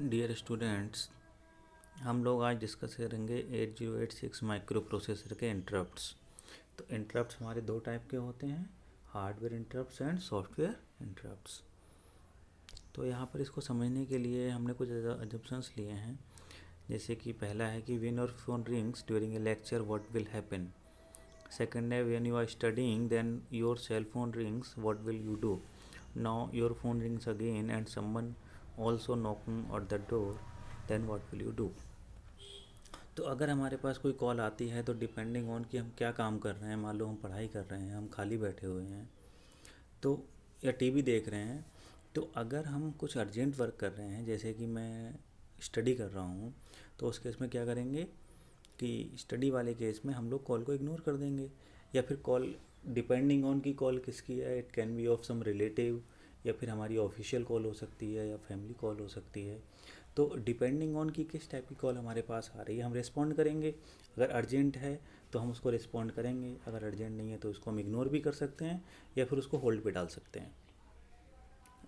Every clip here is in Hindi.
डियर स्टूडेंट्स, हम लोग आज डिस्कस करेंगे 8086 माइक्रो प्रोसेसर के इंटरप्ट्स। तो इंटरप्ट्स हमारे दो टाइप के होते हैं, hardware interrupts and software interrupts. तो यहाँ पर इसको समझने के लिए हमने कुछ अजम्पशंस लिए हैं। जैसे कि पहला है कि when your phone rings during a lecture what will happen. Second है when you are studying then your cell phone rings what will you do. Now your phone rings again and someone also knocking on the door, then what will you do. तो अगर हमारे पास कोई कॉल आती है तो डिपेंडिंग ऑन कि हम क्या काम कर रहे हैं, मान लो हम पढ़ाई कर रहे हैं, हम खाली बैठे हुए हैं तो, या टीवी देख रहे हैं, तो अगर हम कुछ अर्जेंट वर्क कर रहे हैं, जैसे कि मैं स्टडी कर रहा हूँ, तो उस केस में क्या करेंगे कि स्टडी वाले केस में हम लोग कॉल को इग्नोर कर देंगे। या फिर कॉल डिपेंडिंग ऑन की कॉल किसकी है, it can be of some relative, या फिर हमारी ऑफिशियल कॉल हो सकती है या फैमिली कॉल हो सकती है। तो डिपेंडिंग ऑन कि किस टाइप की कॉल हमारे पास आ रही है हम रिस्पॉन्ड करेंगे। अगर अर्जेंट है तो हम उसको रिस्पॉन्ड करेंगे, अगर अर्जेंट नहीं है तो उसको हम इग्नोर भी कर सकते हैं या फिर उसको होल्ड पे डाल सकते हैं।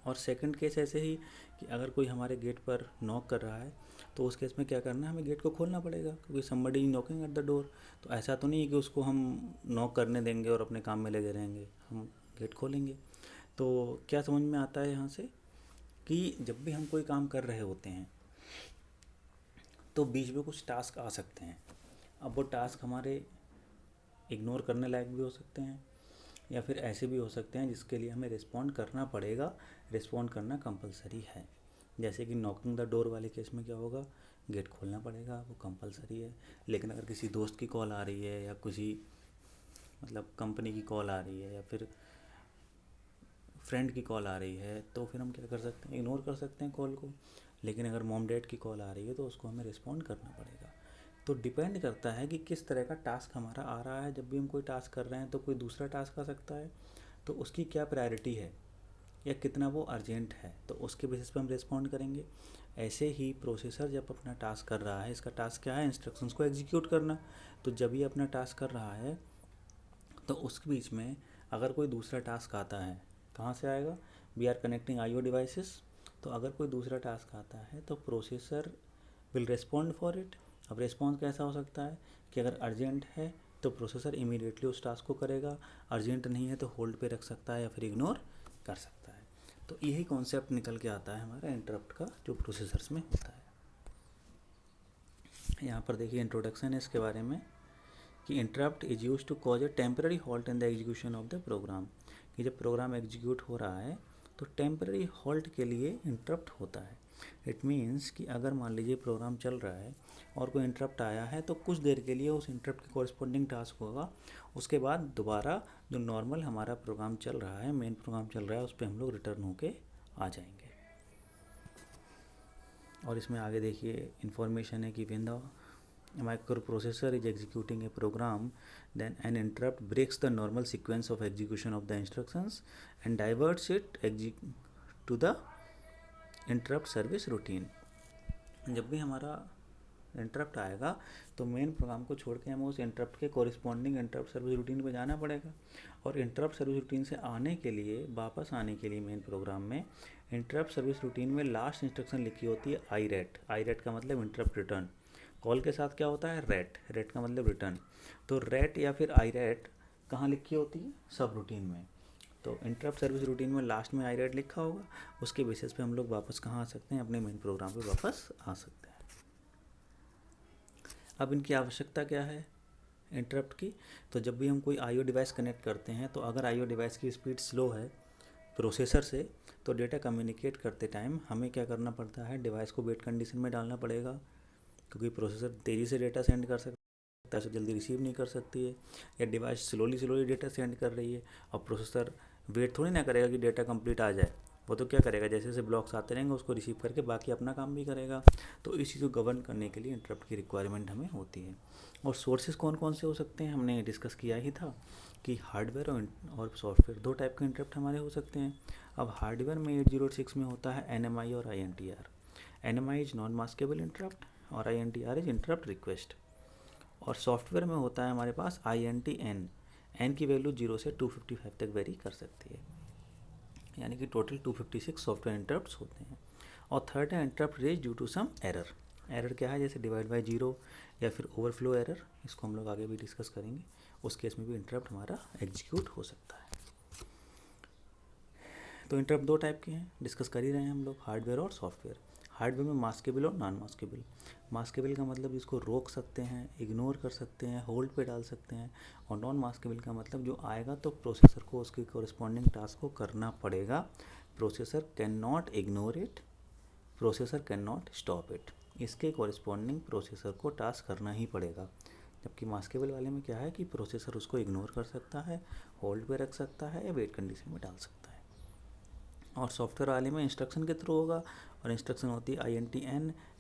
और सेकंड केस ऐसे ही कि अगर कोई हमारे गेट पर नॉक कर रहा है तो उस केस में क्या करना है, हमें गेट को खोलना पड़ेगा क्योंकि somebody knocking at the door. तो ऐसा तो नहीं है कि उसको हम नॉक करने देंगे और अपने काम में लगे रहेंगे, हम गेट खोलेंगे। तो क्या समझ में आता है यहाँ से कि जब भी हम कोई काम कर रहे होते हैं तो बीच में कुछ टास्क आ सकते हैं। अब वो टास्क हमारे इग्नोर करने लायक भी हो सकते हैं या फिर ऐसे भी हो सकते हैं जिसके लिए हमें रिस्पॉन्ड करना पड़ेगा, रिस्पॉन्ड करना कंपलसरी है। जैसे कि नॉकिंग द डोर वाले केस में क्या होगा, गेट खोलना पड़ेगा, वो कंपलसरी है। लेकिन अगर किसी दोस्त की कॉल आ रही है या किसी मतलब कंपनी की कॉल आ रही है या फिर फ्रेंड की कॉल आ रही है तो फिर हम क्या कर सकते हैं, इग्नोर कर सकते हैं कॉल को। लेकिन अगर मॉम डैड की कॉल आ रही है तो उसको हमें रिस्पॉन्ड करना पड़ेगा। तो डिपेंड करता है कि किस तरह का टास्क हमारा आ रहा है। जब भी हम कोई टास्क कर रहे हैं तो कोई दूसरा टास्क आ सकता है, तो उसकी क्या प्रायोरिटी है या कितना वो अर्जेंट है, तो उसके बेसिस पे हम रिस्पॉन्ड करेंगे। ऐसे ही प्रोसेसर जब अपना टास्क कर रहा है, इसका टास्क क्या है, इंस्ट्रक्शंस को एग्जीक्यूट करना। तो जब ये अपना टास्क कर रहा है तो उसके बीच में अगर कोई दूसरा टास्क आता है, कहाँ से आएगा, we are connecting IO devices. तो अगर कोई दूसरा टास्क आता है तो processor will respond for it. अब रिस्पॉन्स कैसा हो सकता है कि अगर अर्जेंट है तो प्रोसेसर इमीडिएटली उस टास्क को करेगा, अर्जेंट नहीं है तो होल्ड पे रख सकता है या फिर इग्नोर कर सकता है। तो यही कॉन्सेप्ट निकल के आता है हमारा इंटरप्ट का जो प्रोसेसर्स में होता है। यहाँ पर देखिए इंट्रोडक्शन है इसके बारे में कि interrupt is use to cause a temporary halt in the execution of the program. कि जब प्रोग्राम एग्जीक्यूट हो रहा है तो टेम्पररी हॉल्ट के लिए इंटरप्ट होता है। इट मीन्स कि अगर मान लीजिए प्रोग्राम चल रहा है और कोई इंटरप्ट आया है तो कुछ देर के लिए उस इंटरप्ट के कॉरस्पॉन्डिंग टास्क होगा, उसके बाद दोबारा जो नॉर्मल हमारा प्रोग्राम चल रहा है, मेन प्रोग्राम चल रहा है, उस पर हम लोग रिटर्न होके आ जाएंगे। और इसमें आगे देखिए इन्फॉर्मेशन है कि when the microprocessor is executing a program, then an interrupt breaks the normal sequence of execution of the instructions and diverts it to the interrupt service routine। जब भी हमारा इंटरप्ट आएगा तो मेन प्रोग्राम को छोड़ के हमें उस इंटरप्ट के कॉरिस्पॉन्डिंग इंटरप्ट सर्विस रूटीन पे जाना पड़ेगा। और इंटरप्ट सर्विस रूटीन से आने के लिए, वापस आने के लिए मेन प्रोग्राम में, इंटरप्ट सर्विस रूटीन में लास्ट इंस्ट्रक्शन लिखी होती है आई रेट। आई रेट का मतलब इंटरप्ट रिटर्न। कॉल के साथ क्या होता है, रेट। रेट का मतलब रिटर्न। तो रेट या फिर आई रेट कहाँ लिखी होती है, सब रूटीन में। तो इंटरप्ट सर्विस रूटीन में लास्ट में आई रेट लिखा होगा, उसके बेसिस पे हम लोग वापस कहाँ आ सकते हैं, अपने मेन प्रोग्राम पे वापस आ सकते हैं। अब इनकी आवश्यकता क्या है इंटरप्ट की, तो जब भी हम कोई आईओ डिवाइस कनेक्ट करते हैं तो अगर आईओ डिवाइस की स्पीड स्लो है प्रोसेसर से, तो डेटा कम्युनिकेट करते टाइम हमें क्या करना पड़ता है, डिवाइस को वेट कंडीशन में डालना पड़ेगा, क्योंकि प्रोसेसर तेज़ी से डेटा सेंड कर सकता है, जल्दी रिसीव नहीं कर सकती है। या डिवाइस स्लोली डेटा सेंड कर रही है और प्रोसेसर वेट थोड़ी ना करेगा कि डेटा कंप्लीट आ जाए। वो तो क्या करेगा, जैसे जैसे ब्लॉक्स आते रहेंगे उसको रिसीव करके बाकी अपना काम भी करेगा। तो इस चीज़ को गवर्न करने के लिए इंटरप्ट की रिक्वायरमेंट हमें होती है। और सोर्सेज कौन कौन से हो सकते हैं, हमने डिस्कस किया ही था कि हार्डवेयर और सॉफ्टवेयर दो टाइप के इंटरप्ट हमारे हो सकते हैं। अब हार्डवेयर में 8086 में होता है NMI और INTR। NMI is non maskable interrupt और INTR इज इंटरप्ट रिक्वेस्ट। और सॉफ्टवेयर में होता है हमारे पास INTN। एन की वैल्यू 0 से 255 तक वेरी कर सकती है, यानी कि टोटल 256 सॉफ्टवेयर इंटरप्ट्स होते हैं। और थर्ड है interrupt raise due to some error. Error क्या है, जैसे डिवाइड बाय जीरो या फिर ओवरफ्लो एरर, इसको हम लोग आगे भी डिस्कस करेंगे। उस केस में भी इंटरप्ट हमारा एग्जीक्यूट हो सकता है। तो इंटरप्ट दो टाइप के हैं, डिस्कस कर ही रहे हैं हम लोग, हार्डवेयर और सॉफ्टवेयर। हार्डवेयर में मास्केबल और नॉन मास्केबल। मास्केबल का मतलब जिसको रोक सकते हैं, इग्नोर कर सकते हैं, होल्ड पे डाल सकते हैं, और नॉन मास्केबल का मतलब जो आएगा तो प्रोसेसर को उसके कोरिस्पॉन्डिंग टास्क को करना पड़ेगा। Processor can not ignore it, processor can not stop it, इसके कोरिस्पॉन्डिंग प्रोसेसर को टास्क करना ही पड़ेगा। जबकि मास्केबल वाले में क्या है कि प्रोसेसर उसको इग्नोर कर सकता है, होल्ड पे रख सकता है या वेट कंडीशन में डाल सकता है। और सॉफ्टवेयर वाले में इंस्ट्रक्शन के थ्रू होगा, और इंस्ट्रक्शन होती है INT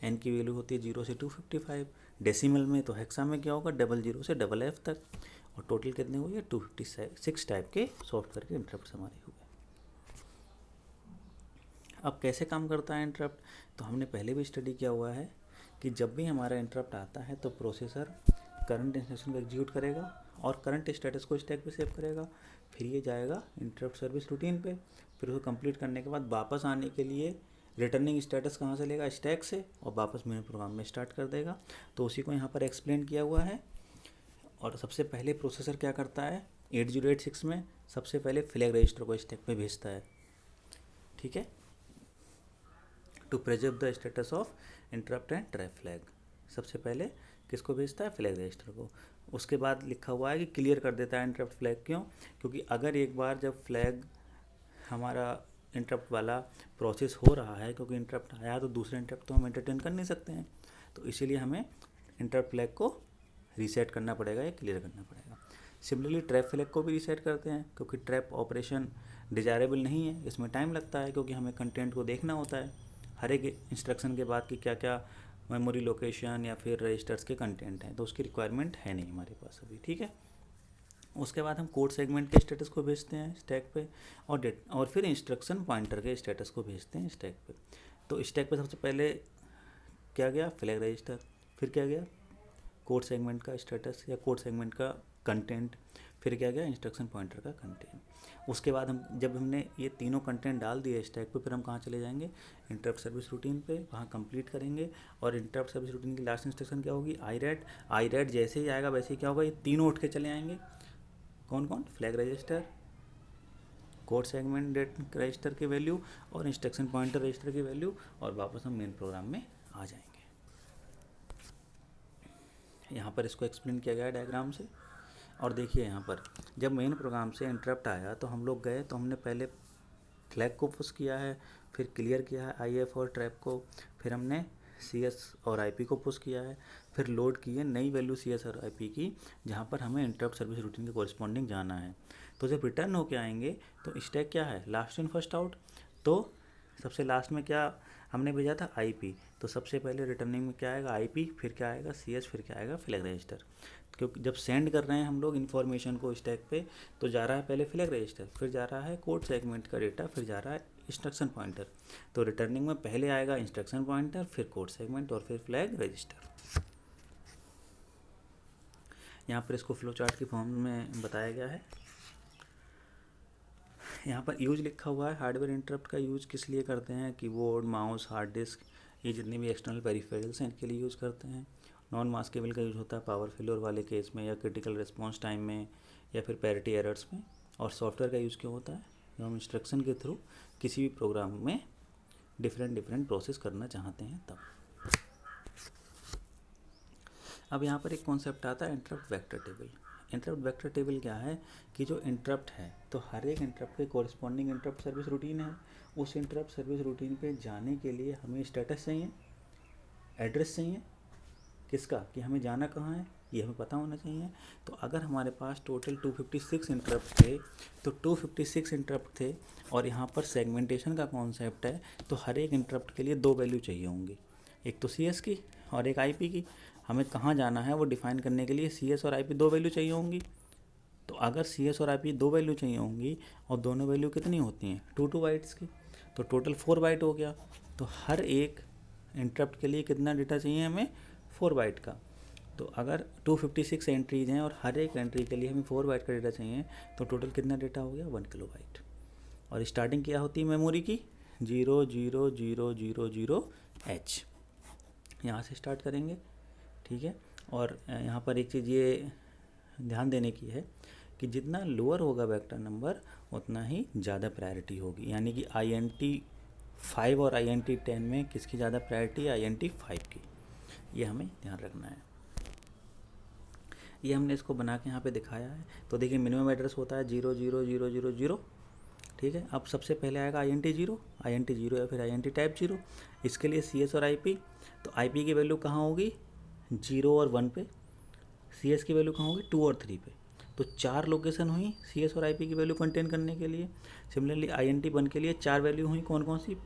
n की वैल्यू होती है 0 से 255। डेसिमल में तो हेक्सा में क्या होगा, 00 से FF तक। और टोटल कितने हुए, 256 टाइप के सॉफ्टवेयर के इंटरप्ट हमारे हुए। अब कैसे काम करता है इंटरप्ट, तो हमने पहले भी स्टडी किया हुआ है कि जब भी हमारा इंटरप्ट आता है तो प्रोसेसर करंट इंस्ट्रक्शन को एग्जीक्यूट करेगा और करंट स्टेटस को स्टैक पे सेव करेगा। फिर ये जाएगा इंटरप्ट सर्विस रूटीन पे, फिर उसको कंप्लीट करने के बाद वापस आने के लिए रिटर्निंग स्टेटस कहाँ से लेगा, स्टैक से, और वापस मेन प्रोग्राम में स्टार्ट कर देगा। तो उसी को यहाँ पर एक्सप्लेन किया हुआ है। और सबसे पहले प्रोसेसर क्या करता है 8086 में, सबसे पहले फ्लैग रजिस्टर को स्टैक पे भेजता है, ठीक है, to preserve the status of interrupt and trap flag. सबसे पहले किसको भेजता है, फ्लैग रजिस्टर को। उसके बाद लिखा हुआ है कि क्लियर कर देता है इंटरप्ट फ्लैग। क्यों, क्योंकि अगर एक बार जब फ्लैग हमारा इंटरप्ट वाला प्रोसेस हो रहा है, क्योंकि इंटरप्ट आया तो दूसरे इंटरप्ट तो हम एंटरटेन कर नहीं सकते हैं, तो इसीलिए हमें इंटरप्ट फ्लैग को रीसेट करना पड़ेगा या क्लियर करना पड़ेगा। सिमिलरली ट्रैप फ्लैग को भी रीसेट करते हैं, क्योंकि ट्रैप ऑपरेशन डिजायरेबल नहीं है, इसमें टाइम लगता है, क्योंकि हमें कंटेंट को देखना होता है हर एक इंस्ट्रक्शन के बाद कि क्या क्या मेमोरी लोकेशन या फिर रजिस्टर्स के कंटेंट हैं, तो उसकी रिक्वायरमेंट है नहीं हमारे पास अभी, ठीक है। उसके बाद हम कोड सेगमेंट के स्टेटस को भेजते हैं स्टैक पे, और फिर इंस्ट्रक्शन पॉइंटर के स्टेटस को भेजते हैं स्टैक पे। तो स्टैक पे सबसे पहले क्या गया, फ्लैग रजिस्टर, फिर क्या गया, कोड सेगमेंट का स्टेटस या कोड सेगमेंट का कंटेंट, फिर क्या गया, इंस्ट्रक्शन पॉइंटर का कंटेंट। उसके बाद हम जब हमने ये तीनों कंटेंट डाल दिए स्टैक पे, फिर हम कहाँ चले जाएंगे, इंटरप्ट सर्विस रूटीन पे, वहाँ कंप्लीट करेंगे। और इंटरप्ट सर्विस रूटीन की लास्ट इंस्ट्रक्शन क्या होगी, आई रेड जैसे ही आएगा वैसे ही क्या होगा, ये तीनों उठ के चले आएंगे। कौन कौन, flag register, code segment data register की वैल्यू और इंस्ट्रक्शन पॉइंटर रजिस्टर की वैल्यू, और वापस हम मेन प्रोग्राम में आ जाएंगे। यहाँ पर इसको एक्सप्लेन किया गया है डायग्राम से। और देखिए यहाँ पर जब मेन प्रोग्राम से इंटरप्ट आया तो हम लोग गए, तो हमने पहले फ्लैग को पुश किया है, फिर क्लियर किया है IF और ट्रैप को, फिर हमने CS और IP को पुश किया है, फिर लोड की है नई वैल्यू CS और IP की, जहाँ पर हमें इंटरप्ट सर्विस रूटीन के कोरिस्पॉन्डिंग जाना है। तो जब रिटर्न होके आएंगे तो स्टैक क्या है, लास्ट इन फर्स्ट आउट। तो सबसे लास्ट में क्या हमने भेजा था, IP, तो सबसे पहले रिटर्निंग में क्या आएगा, IP, फिर क्या आएगा CS, फिर क्या आएगा, फ्लैग रजिस्टर। क्योंकि जब सेंड कर रहे हैं हम लोग इन्फॉर्मेशन को स्टैक पे, तो जा रहा है पहले फ्लैग रजिस्टर, फिर जा रहा है कोड सेगमेंट का डेटा, फिर जा रहा है इंस्ट्रक्शन पॉइंटर। तो रिटर्निंग में पहले आएगा इंस्ट्रक्शन पॉइंटर, फिर कोड सेगमेंट और फिर फ्लैग रजिस्टर। यहाँ पर इसको फ्लो चार्ट की फॉर्म में बताया गया है। यहाँ पर यूज लिखा हुआ है, हार्डवेयर इंटरप्ट का यूज किस लिए करते हैं, कीबोर्ड, माउस, हार्ड डिस्क, ये जितने भी एक्सटर्नल पेरिफेरल्स हैं इनके लिए यूज़ करते हैं। नॉन मास्केबल का यूज़ होता है पावर फेलियर वाले केस में, या क्रिटिकल रिस्पॉन्स टाइम में, या फिर पैरिटी एरर्स में। और सॉफ्टवेयर का यूज़ क्यों होता है, जब हम इंस्ट्रक्शन के थ्रू किसी भी प्रोग्राम में डिफरेंट प्रोसेस करना चाहते हैं तब। अब यहाँ पर एक कॉन्सेप्ट आता है interrupt vector table. Interrupt vector table क्या है कि जो इंटरप्ट है, तो हर एक इंटरप्ट के कॉरस्पॉन्डिंग इंटरप्ट सर्विस रूटीन है। उस इंटरप्ट सर्विस रूटीन पे जाने के लिए हमें स्टेटस चाहिए, एड्रेस चाहिए, किसका, कि हमें जाना कहाँ है ये हमें पता होना चाहिए। तो अगर हमारे पास टोटल 256 इंटरप्ट थे, तो 256 इंटरप्ट थे, और यहाँ पर सेगमेंटेशन का कॉन्सेप्ट है, तो हर एक इंटरप्ट के लिए दो वैल्यू चाहिए होंगी, एक तो CS की और एक IP की। हमें कहाँ जाना है वो डिफाइन करने के लिए CS और IP दो वैल्यू चाहिए होंगी। तो अगर CS और IP दो वैल्यू चाहिए होंगी, और दोनों वैल्यू कितनी होती हैं, 2 बाइट्स की, तो टोटल 4 बाइट हो गया। तो हर एक इंटरप्ट के लिए कितना डेटा चाहिए हमें, 4 बाइट का। तो अगर 256 एंट्रीज हैं और हर एक एंट्री के लिए हमें 4 बाइट का डेटा चाहिए, तो टोटल कितना डेटा हो गया, 1 किलोबाइट। और स्टार्टिंग क्या होती है मेमोरी की, 00000H, यहाँ से स्टार्ट करेंगे, ठीक है। और यहाँ पर एक चीज़ ये ध्यान देने की है कि जितना लोअर होगा वेक्टर नंबर उतना ही ज़्यादा प्रायोरिटी होगी, यानी कि INT5 और INT10 में किसकी ज़्यादा प्रायोरिटी है? INT5 की। ये हमें ध्यान रखना है। ये हमने इसको बना के यहाँ पे दिखाया है। तो देखिए मिनिमम एड्रेस होता है 00000, ठीक है। अब सबसे पहले आएगा INT0 या फिर INT टाइप 0। इसके लिए CS और IP, तो IP की वैल्यू कहाँ होगी? 0 और 1 पे। CS की वैल्यू कहाँ होगी? 2 और 3 पे। तो 4 लोकेशन हुई CS और IP की वैल्यू कंटेन करने के लिए। सिमिलरली INT1 के लिए 4 वैल्यू हुई, कौन कौन सी?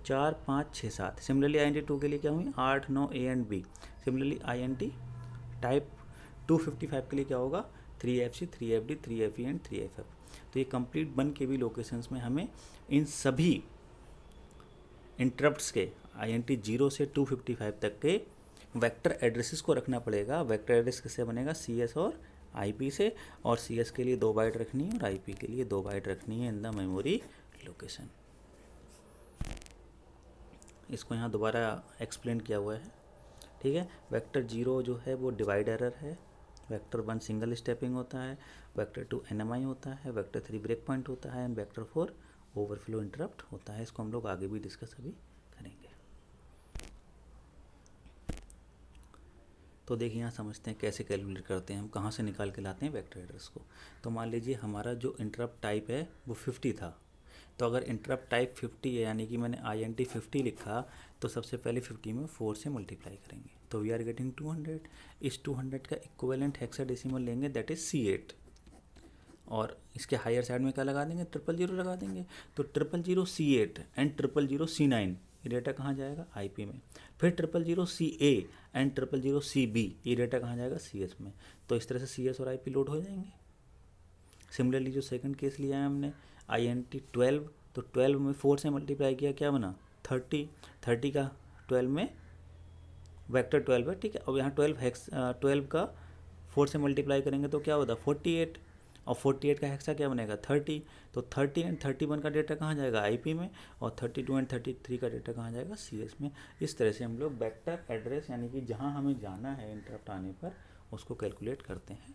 4, 5, 6, 7। सिमिलरली INT2 के लिए क्या हुई? 8, 9 A and B। Similarly INT type 255 के लिए क्या होगा? 3FC, 3FD, 3FE and 3FF। तो ये कंप्लीट बन के भी लोकेशंस में हमें इन सभी इंटरप्ट्स के INT0 से 255 तक के वेक्टर एड्रेसेस को रखना पड़ेगा। वेक्टर एड्रेस किससे बनेगा? CS और IP से, और CS के लिए 2 बाइट रखनी है और IP के लिए 2 बाइट रखनी है इन द मेमोरी लोकेशन। इसको यहाँ दोबारा एक्सप्लेन किया हुआ है, ठीक है। वेक्टर 0 जो है वो डिवाइड एरर है, वेक्टर 1 सिंगल स्टेपिंग होता है, वेक्टर 2 NMI होता है, वेक्टर 3 ब्रेक पॉइंट होता है एंड वेक्टर 4 ओवरफ्लो इंटरप्ट होता है। इसको हम लोग आगे भी डिस्कस अभी करेंगे। तो देखिए यहाँ समझते हैं कैसे कैलकुलेट करते हैं हम, कहाँ से निकाल के लाते हैं वेक्टर एड्रेस को। तो मान लीजिए हमारा जो इंटरप्ट टाइप है वो 50 था, तो अगर इंटरप्ट टाइप 50 है यानी कि मैंने INT 50 लिखा, तो सबसे पहले 50 में 4 से मल्टीप्लाई करेंगे, तो वी आर गेटिंग 200। इस 200 का इक्विवेलेंट हेक्साडेसिमल लेंगे, दैट इज C8, और इसके हायर साइड में क्या लगा देंगे? 000 लगा देंगे। तो 000 C8 एंड 000 C9, ये डेटा कहाँ जाएगा? IP में। फिर 000 CA एंड 000 CB, ये डेटा कहाँ जाएगा? CS में। तो इस तरह से CS और IP लोड हो जाएंगे। सिमिलरली जो सेकंड केस लिया है हमने INT 12, तो 12 में 4 से मल्टीप्लाई किया, क्या बना? 30। 30 का 12 में वेक्टर 12 है, ठीक है। अब यहाँ 12 का 4 से मल्टीप्लाई करेंगे तो क्या होता? 48, और 48 का हेक्सा क्या बनेगा? 30। तो 30 एंड 31 का डेटा कहाँ जाएगा? IP में, और 32 एंड 33 का डेटा कहाँ जाएगा? CS में। इस तरह से हम लोग वेक्टर एड्रेस यानी कि जहाँ हमें जाना है इंटरप्ट आने पर उसको कैलकुलेट करते हैं।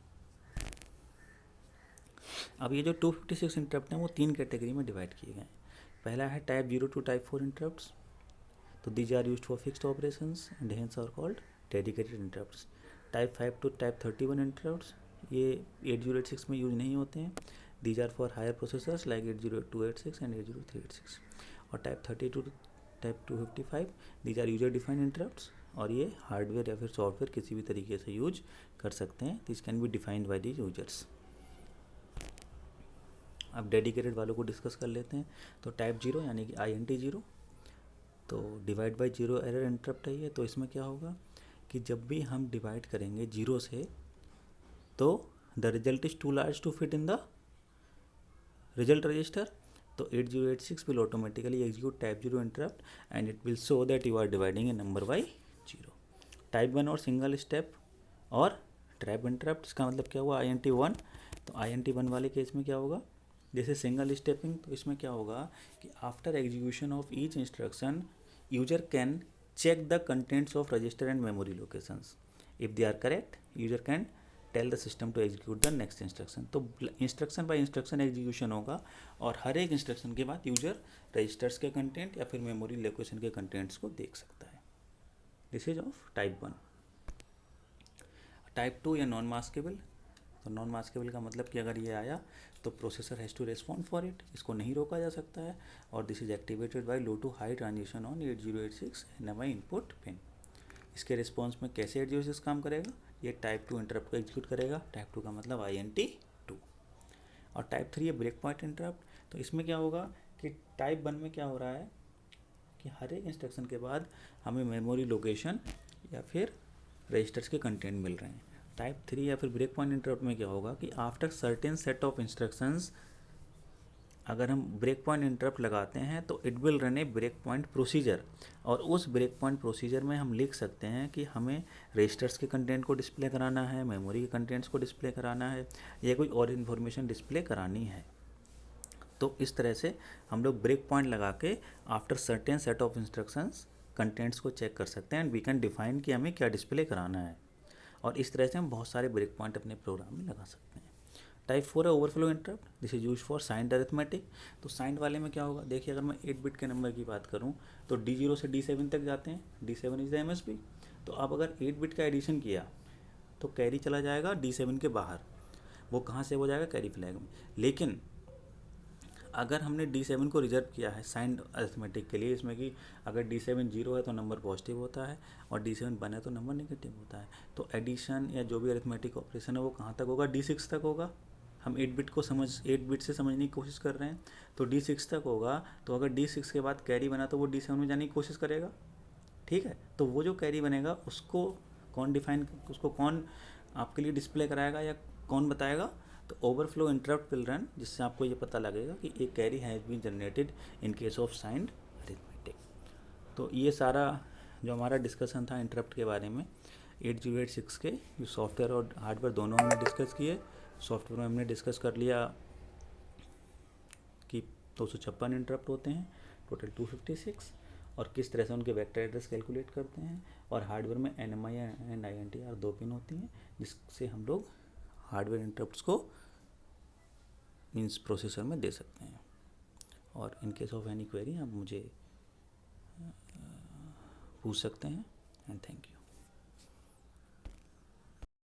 अब ये जो 256 इंटरप्ट हैं वो 3 कैटेगरी में डिवाइड किए गए हैं। पहला है टाइप 0 टू टाइप 4 इंटरप्ट्स, तो these are used for fixed operations and hence are called dedicated interrupts. Type 5 to type 31 interrupts, ये 8086 में यूज नहीं होते हैं, these are for higher processors like 80286 and 80386। और type 30 to type 255, these are user defined interrupts, और ये हार्डवेयर या फिर सॉफ्टवेयर किसी भी तरीके से यूज कर सकते हैं, this can be defined by the users. अब डेडिकेटेड वालों को डिस्कस कर लेते हैं। तो टाइप 0 यानी कि INT0, तो डिवाइड बाय 0 एरर इंटरप्ट है ये। तो इसमें क्या होगा कि जब भी हम डिवाइड करेंगे 0 से, तो the result is too large to fit in the result register, तो 8086 will automatically execute type 0 interrupt and it will show that you are dividing a number by 0। Type 1 और सिंगल स्टेप और ट्रैप इंटरप्ट, इसका मतलब क्या हुआ? INT1, तो INT1 वाले केस में क्या होगा? जैसे सिंगल स्टेपिंग, तो इसमें क्या होगा कि after execution of each instruction user can check the contents of register and memory locations, if they are correct user can tell the system to execute the next instruction. तो इंस्ट्रक्शन बाय इंस्ट्रक्शन एग्जीक्यूशन होगा, और हर एक इंस्ट्रक्शन के बाद यूजर रजिस्टर्स के कंटेंट या फिर मेमोरी लोकेशन के कंटेंट्स को देख सकता है। This is of type 1। Type 2 या नॉन मास्केबल, तो नॉन मास्केबल का मतलब कि अगर ये आया तो processor has to respond for it, इसको नहीं रोका जा सकता है, और this is activated by low to high transition on 8086 NMI input pin. इसके रिस्पॉन्स में कैसे 8086 काम करेगा? ये टाइप 2 इंटरप्ट को एग्जीक्यूट करेगा, टाइप 2 का मतलब INT2। और टाइप 3 है ब्रेक पॉइंट इंटरप्ट, तो इसमें क्या होगा कि टाइप 1 में क्या हो रहा है कि हर एक इंस्ट्रक्शन के बाद हमें मेमोरी लोकेशन या फिर रजिस्टर्स के कंटेंट मिल रहे हैं। टाइप 3 या फिर ब्रेक पॉइंट इंटरप्ट में क्या होगा कि after certain set of instructions, अगर हम ब्रेक पॉइंट इंटरप्ट लगाते हैं तो it will run a break point procedure, और उस ब्रेक पॉइंट प्रोसीजर में हम लिख सकते हैं कि हमें रजिस्टर्स के कंटेंट को डिस्प्ले कराना है, मेमोरी के कंटेंट्स को डिस्प्ले कराना है, या कोई और इन्फॉर्मेशन डिस्प्ले करानी है। तो तो इस तरह से हम लोग ब्रेक पॉइंट लगा के after certain set of instructions contents को चेक कर सकते हैं एंड वी कैन डिफाइन कि हमें क्या डिस्प्ले कराना है, और इस तरह से हम बहुत सारे ब्रेक पॉइंट अपने प्रोग्राम में लगा सकते हैं। टाइप 4 है overflow interrupt, this is use for signed arithmetic. तो साइंड वाले में क्या होगा, देखिए अगर मैं 8 बिट के नंबर की बात करूं तो D0 से D7 तक जाते हैं, D7 इज द MSB। तो अब अगर 8 बिट का एडिशन किया तो कैरी चला जाएगा D7 के बाहर, वो कहाँ से हो जाएगा, कैरी फ्लैग में। लेकिन अगर हमने D7 को रिजर्व किया है साइंड अरिथमेटिक के लिए, इसमें कि अगर D7 0 है तो नंबर पॉजिटिव होता है और D7 1 है तो नंबर नेगेटिव होता है, तो एडिशन या जो भी अरिथमेटिक ऑपरेशन है वो कहाँ तक होगा, D6 तक होगा। हम 8 बिट से समझने की कोशिश कर रहे हैं तो D6 तक होगा। तो अगर D6 के बाद कैरी बना तो वो D7 में जाने की कोशिश करेगा, ठीक है। तो वो जो कैरी बनेगा उसको कौन आपके लिए डिस्प्ले कराएगा या कौन बताएगा, तो ओवरफ्लो इंटरप्ट विल रन, जिससे आपको ये पता लगेगा कि एक carry has been generated in case of signed arithmetic. तो ये सारा जो हमारा डिस्कशन था इंटरप्ट के बारे में 8086 के, जो सॉफ्टवेयर और हार्डवेयर दोनों हमने डिस्कस किए। सॉफ्टवेयर में हमने डिस्कस कर लिया कि 256 इंटरप्ट होते हैं, टोटल 256, और किस तरह से उनके वेक्टर एड्रेस कैलकुलेट करते हैं। और हार्डवेयर में NMI एंड INTR 2 पिन होती हैं, जिससे हम लोग हार्डवेयर इंटरप्ट्स को मीन्स प्रोसेसर में दे सकते हैं। और इन केस ऑफ एनी क्वेरी आप मुझे पूछ सकते हैं। And thank you.